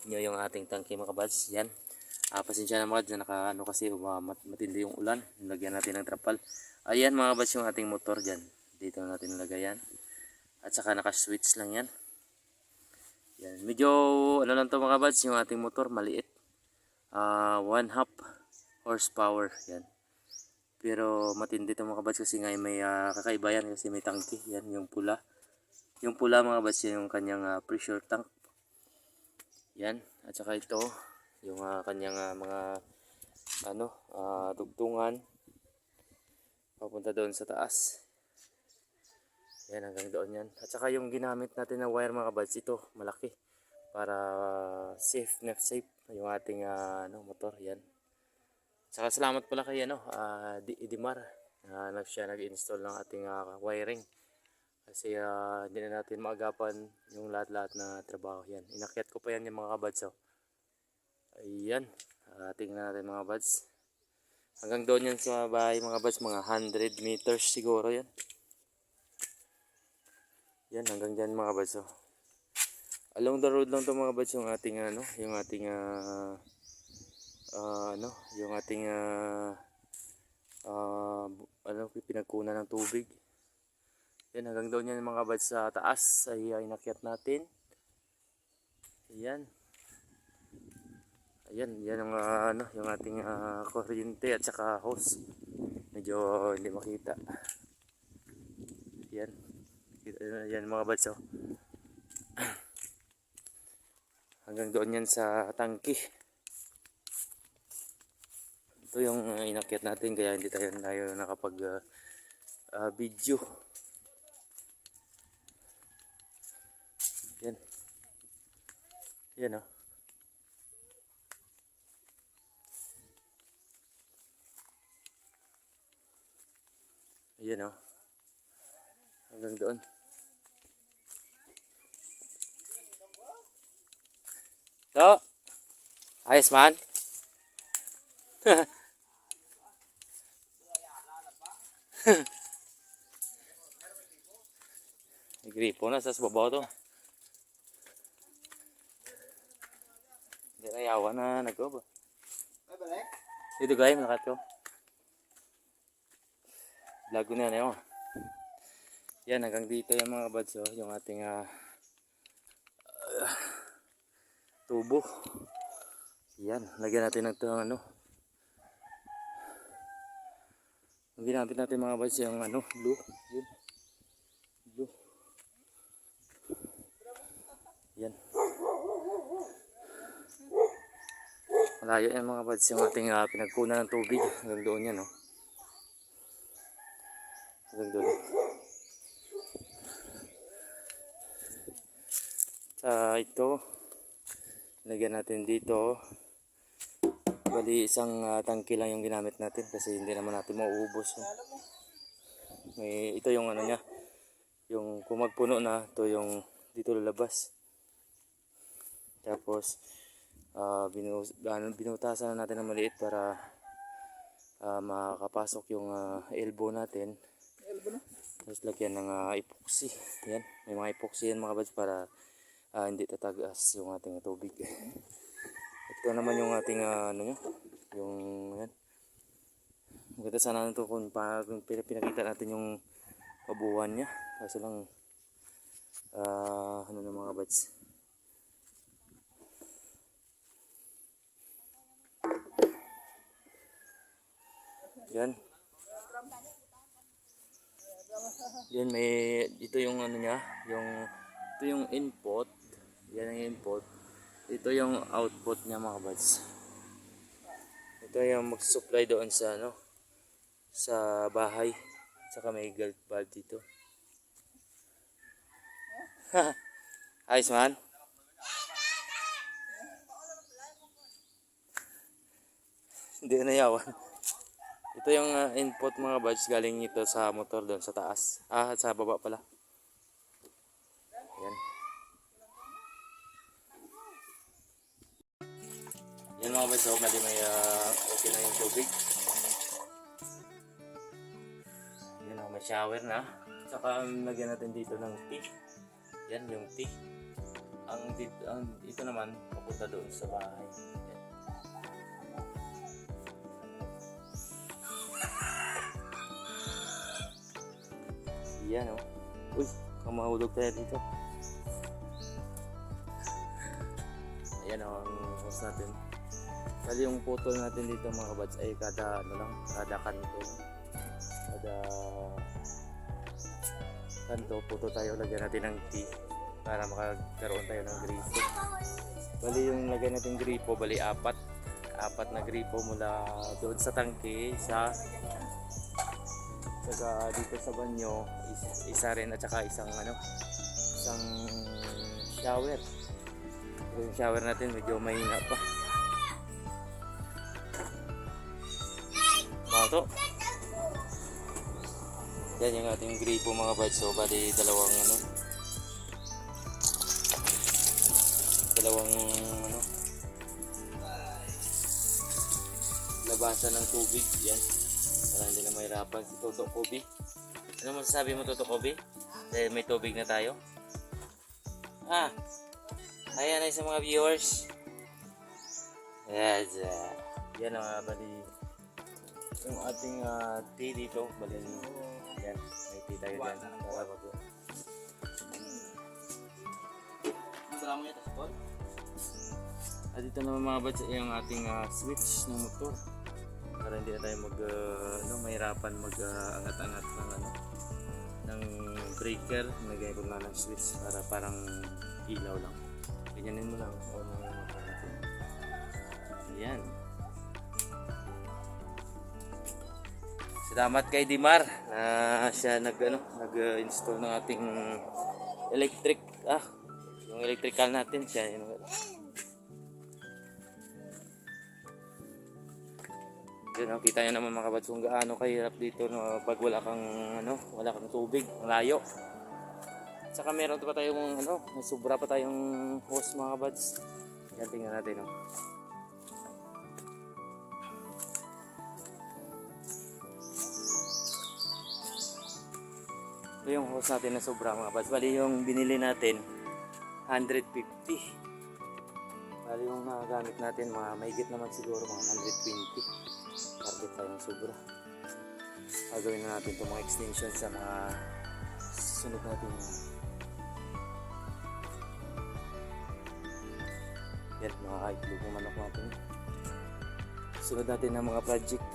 nyo yung ating tangke mga kabads. Yan. Pasensya na mga kabads na naka kasi matindi yung ulan. Lagyan natin ng trapal. Ayan mga kabads yung ating motor dyan. Dito natin nilagay yan. At saka naka-switch lang yan. Yan. Medyo ano lang to mga kabads, yung ating motor maliit. 1/2 horsepower. Yan. Pero matindi ito mga kabads kasi nga may kakaiba yan kasi may tangke. Yan yung pula. Yung pula mga kabads yan yung kanyang pressure tank. Yan. At saka ito yung kanyang mga tugtungan papunta doon sa taas. Yan hanggang doon yan. At saka yung ginamit natin na wire mga kabads, ito malaki para safe yung ating motor. Yan. At saka salamat pala kay Idimar siya nag-install ng ating wiring kasi hindi na natin maagapan yung lahat-lahat na trabaho. Yan. Inakyat ko pa yan yung mga kabads. Ayan. Tingnan natin mga kabads. Hanggang doon yan sa bahay mga kabads, mga 100 meters siguro yan. Yan hanggang dyan mga kabads. Along the road lang to mga kabads yung ating pinagkunan ng tubig. Yan hanggang doon yan mga kabads sa taas ay inakyat natin. Ayan. Ayan, yan ang yung ating kuryente at saka hose. Medyo hindi makita. Yan. Yan mga kabads. Hanggang doon yan sa tangke. Ito yung inakyat natin kaya hindi tayo nakapag video. Yan. Yan Ayan hanggang doon. To. Ayos man. Gripo na sa babaw to. Hindi na yawa na nag-go ba? Dito guys, malakat ko. Lago na yan. Yan, hanggang dito yung mga kabads. Yung ating tubo. Yan, lagyan natin ng ang ginamit natin mga kabads yung blue. Yun. Blue. Yan. Malayo yan mga kabads yung ating pinagkunan ng tubig. Hanggang doon yan hanggang doon. Ito lagyan natin dito. Bali isang tangke lang yung ginamit natin kasi hindi naman natin mauubos. Ito yung niya. Yung kung magpuno na, ito yung dito lalabas. Tapos binutasan na natin ng maliit para makakapasok yung elbow natin. Tapos lagyan ng epoxy. Yan, may mga epoxy yan mga kabads para hindi tatagas yung ating tubig. Ito naman yung ating yung yan. Maganda sana nito kung pinakita natin yung kabuuan niya. Kasi lang na mga kabads. Yan. Yan dito yung niya, ito yung input. Yan ang input. Ito yung output niya mga kabads. Ito yung mag-supply doon sa sa bahay. Saka may guard valve dito. Ayos man. Hindi na yawan. Ito yung input mga kabads, galing ito sa motor doon sa taas. Sa baba pala. Yan. Yan mga kabads, may okay na yung tubig. Yan may shower na. Saka lagyan natin dito ng tea. Yan yung tea. ito naman papunta doon sa bahay. Yan oh. Uy, kamahulog tayo dito. Ayan oh, ang house natin. Bali yung putol natin dito mga kabads ay kada kanto. Kada kanto puto tayo, lagyan natin ng T para makakaroon tayo ng gripo. Bali yung lagyan natin gripo, bali apat na gripo mula doon sa tangke, saka dito sa banyo isa rin, at saka isang shower. Yung shower natin medyo mahina pa. To. Yan yung ating gripo mga buds. So bali dalawang labasan ng tubig. Yan, para hindi na mahirapan si Toto Kobe. Ano masasabi mo, Toto Kobe? Dahil may tubig na tayo. Ayan ay sa mga viewers. Yes, yan ang bali yung ating tea dito. Bali yan, may tea tayo dyan para at dito naman mga buds yung ating switch ng motor para hindi na tayo mahirapan angat-angat ng breaker. Nagay ko na ng switch para parang ilaw lang. Ganyanin mo lang o ng motor natin. Ayan. Salamat kay Dimar na siya nag-install ng ating yung electrical natin siya. Yun, kita nyo naman mga kabads kung gaano kahirap dito pag wala kang tubig, layo. Saka meron pa tayong sobra pa tayong hose mga kabads. Yan, tingnan natin Ito yung hose natin na sobra mga kabads. Bali yung binili natin 150. Bali yung nagamit natin mahigit naman siguro mga 120. Target tayo ng sobra. Gagawin na natin itong mga extension sa mga sunod natin. Yan, mga itlog ng manok natin. Sunod natin ng mga project.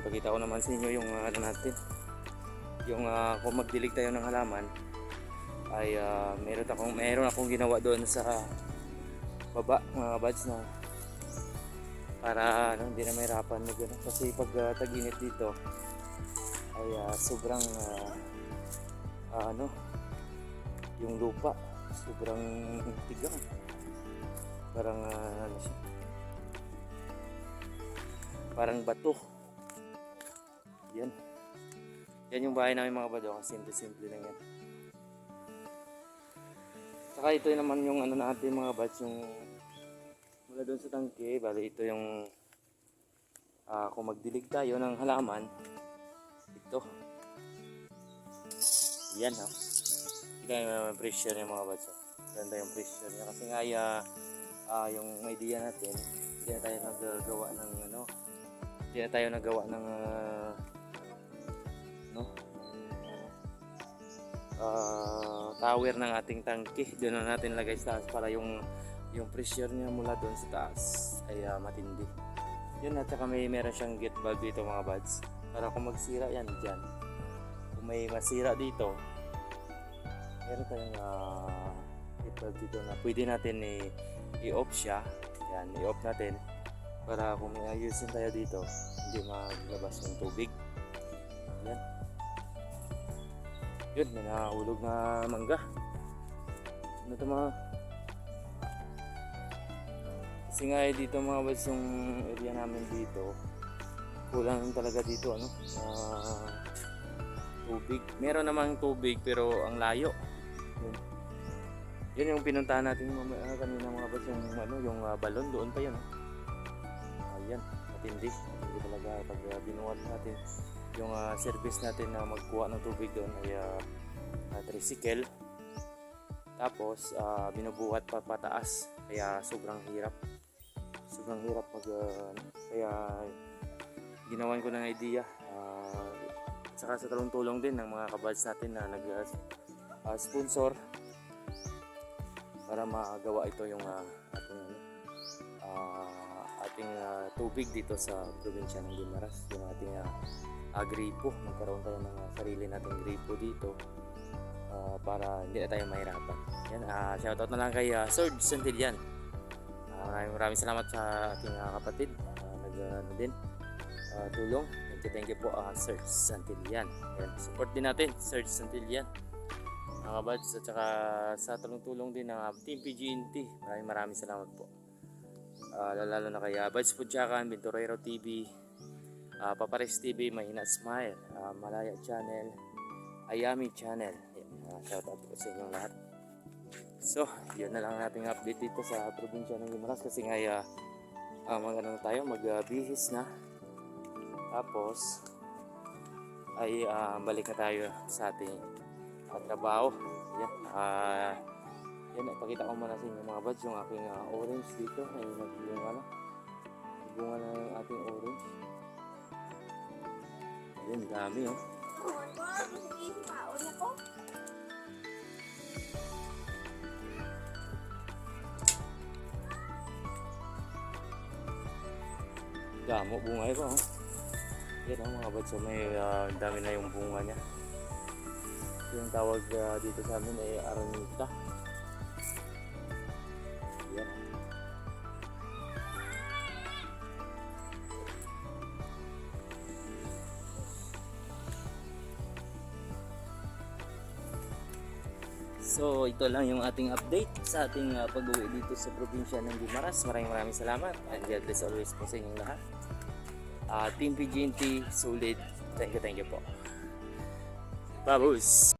Pakita ko naman sa inyo yung natin. Yung kung magdilig tayo ng halaman ay meron akong ginawa doon sa baba mga buds na para hindi na mahirapan kasi pag tag-init dito ay sobrang yung lupa sobrang tigang, parang parang bato. Yan yung bahay namin mga bado, simple lang yan. Saka ito naman yung natin mga buds, yung mula doon sa tangke. Bali ito yung kung magdilig tayo ng halaman, ito yan kita yung pressure niya mga buds. Ganda yung pressure niya kasi nga yung idea natin, hindi na tayo nagawa ng tower ng ating tangke. Doon na natin lagay sa taas para yung pressure niya mula doon sa taas ay matindi. Yun, at saka meron siyang gate valve dito mga buds para kung magsira yan dyan, kung may masira dito, meron tayong gate valve dito na pwede natin i-off siya. Yan, i-off natin para kung may ayusin tayo dito hindi maglabas ng tubig. Yan. Yun, may nahulog na mangga. Ano ito mga? Kasi nga dito mga buds, yung area namin dito, kulang talaga dito tubig. Meron namang tubig pero ang layo. Yun yung pinuntahan natin kanina mga buds, yung balon doon pa yun. Ayan, matindi talaga pag binuhat natin. yung service natin na magkuha ng tubig doon ay tricycle. Tapos binubuhat pa pataas, kaya sobrang hirap mag kaya ginawan ko ng idea, saka sa tulong din ng mga kabads natin na nag sponsor para magawa ito yung ating tubig dito sa probinsya ng Guimaras, yung ating gripo. Magkaroon tayo ng sarili nating gripo dito para hindi na tayo mahirapan. Yan, shoutout na lang kay Serge Santillan. Maraming salamat sa ating kapatid din tulong. Thank you po Serge Santillan. Yan, support din natin Serge Santillan mga kabads, at saka sa tulong din ng Team PGNT. Maraming salamat po. Lalo na kay Bads Pudyakan, Bintorero TV, Papares TV, Mahina Smile, Malaya Channel, Ayami Channel. Shoutout po sa inyong lahat. So, yun na lang nating update dito sa probinsya ng Guimaras, kasi nga magbihis na. Tapos ay balik na tayo sa ating trabaho. Yan, ipakita ko muna sa inyo mga bads yung aking orange dito. Ay nagbunga na. Nagbunga na yung ating orange. Ayun, dami oh. Damo, bunga ito oh. Yan oh mga bads, so may dami na yung bunga niya. Yung tawag dito sa amin ay aranita. Yan. So ito lang yung ating update sa ating pag-uwi dito sa probinsya ng Guimaras. Maraming salamat, and God bless always po sa inyong lahat. Team PGNT, solid. Thank you po. Babus!